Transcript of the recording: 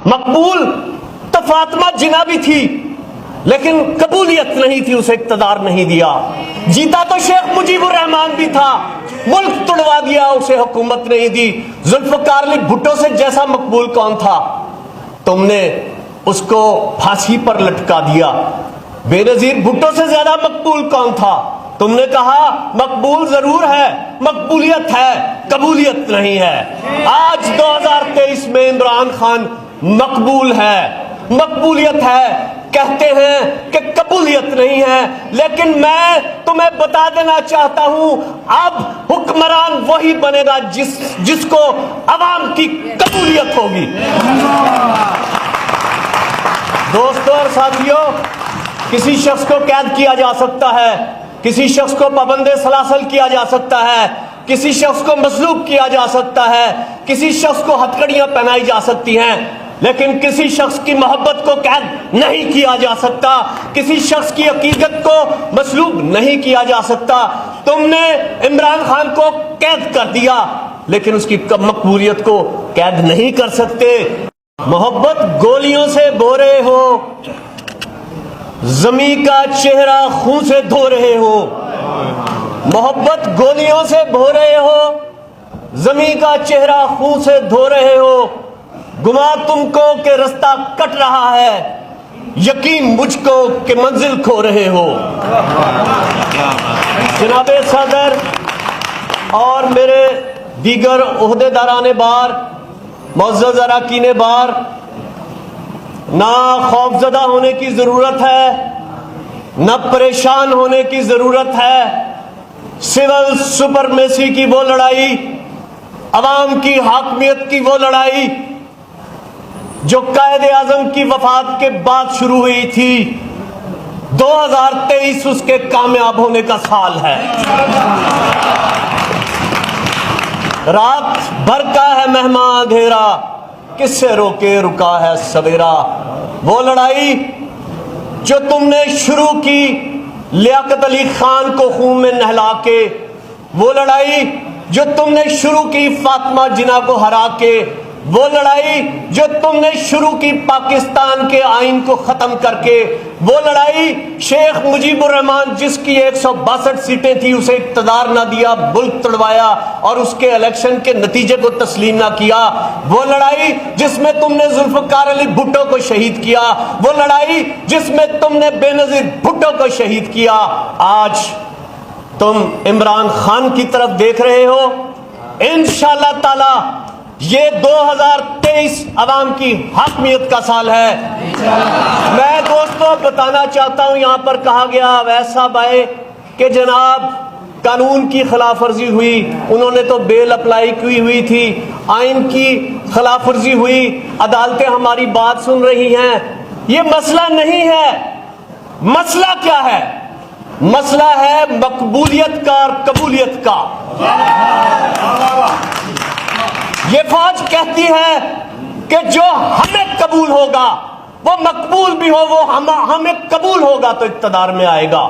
مقبول تو فاطمہ جنا بھی تھی لیکن قبولیت نہیں تھی، اسے اقتدار نہیں دیا۔ جیتا تو شیخ مجیب الرحمان بھی تھا، ملک توڑوا دیا، اسے حکومت نہیں دی۔ ذوالفقار علی بھٹو سے جیسا مقبول کون تھا؟ تم نے اس کو پھانسی پر لٹکا دیا۔ بے نظیر بھٹو سے زیادہ مقبول کون تھا؟ تم نے کہا مقبول ضرور ہے، مقبولیت ہے، قبولیت نہیں ہے۔ آج 2023 میں عمران خان مقبول ہے، مقبولیت ہے، کہتے ہیں کہ قبولیت نہیں ہے، لیکن میں تمہیں بتا دینا چاہتا ہوں اب حکمران وہی بنے گا جس کو عوام کی قبولیت ہوگی۔ دوستوں اور ساتھیوں، کسی شخص کو قید کیا جا سکتا ہے، کسی شخص کو پابند سلاسل کیا جا سکتا ہے، کسی شخص کو مصلوب کیا جا سکتا ہے، کسی شخص کو ہتھکڑیاں پہنائی جا سکتی ہیں، لیکن کسی شخص کی محبت کو قید نہیں کیا جا سکتا، کسی شخص کی عقیدت کو مصلوب نہیں کیا جا سکتا۔ تم نے عمران خان کو قید کر دیا لیکن اس کی مقبولیت کو قید نہیں کر سکتے۔ محبت گولیوں سے بو رہے ہو، زمیں کا چہرہ خون سے دھو رہے ہو۔ محبت گولیوں سے بو رہے ہو، زمیں کا چہرہ خون سے دھو رہے ہو۔ گما تم کو کہ رستہ کٹ رہا ہے، یقین مجھ کو کہ منزل کھو رہے ہو۔ جناب صدر اور میرے دیگر عہدیداران بار، معزز اراکین بار، نہ خوف زدہ ہونے کی ضرورت ہے، نہ پریشان ہونے کی ضرورت ہے۔ سول سپرمیسی کی وہ لڑائی، عوام کی حاکمیت کی وہ لڑائی جو قائد اعظم کی وفات کے بعد شروع ہوئی تھی، 2023 اس کے کامیاب ہونے کا سال ہے۔ رات بھر کا ہے مہماں اندھیرا، کس سے روکے رکا ہے سویرا۔ وہ لڑائی جو تم نے شروع کی لیاقت علی خان کو خون میں نہلا کے، وہ لڑائی جو تم نے شروع کی فاطمہ جناح کو ہرا کے، وہ لڑائی جو تم نے شروع کی پاکستان کے آئین کو ختم کر کے، وہ لڑائی شیخ مجیب الرحمان جس کی 162 سیٹیں تھی اسے اقتدار نہ دیا، ملک توڑوایا اور اس کے الیکشن کے نتیجے کو تسلیم نہ کیا، وہ لڑائی جس میں تم نے ذوالفقار علی بھٹو کو شہید کیا، وہ لڑائی جس میں تم نے بے نظیر بھٹو کو شہید کیا۔ آج تم عمران خان کی طرف دیکھ رہے ہو۔ انشاءاللہ تعالی یہ 2023 عوام کی حاکمیت کا سال ہے۔ میں دوستوں بتانا چاہتا ہوں، یہاں پر کہا گیا اویس صاحب آئے کہ جناب قانون کی خلاف ورزی ہوئی، انہوں نے تو بیل اپلائی کی ہوئی تھی، آئین کی خلاف ورزی ہوئی، عدالتیں ہماری بات سن رہی ہیں۔ یہ مسئلہ نہیں ہے۔ مسئلہ کیا ہے؟ مسئلہ ہے مقبولیت کا اور قبولیت کا۔ یہ فوج کہتی ہے کہ جو ہمیں قبول ہوگا وہ مقبول بھی ہو، وہ ہمیں قبول ہوگا تو اقتدار میں آئے گا۔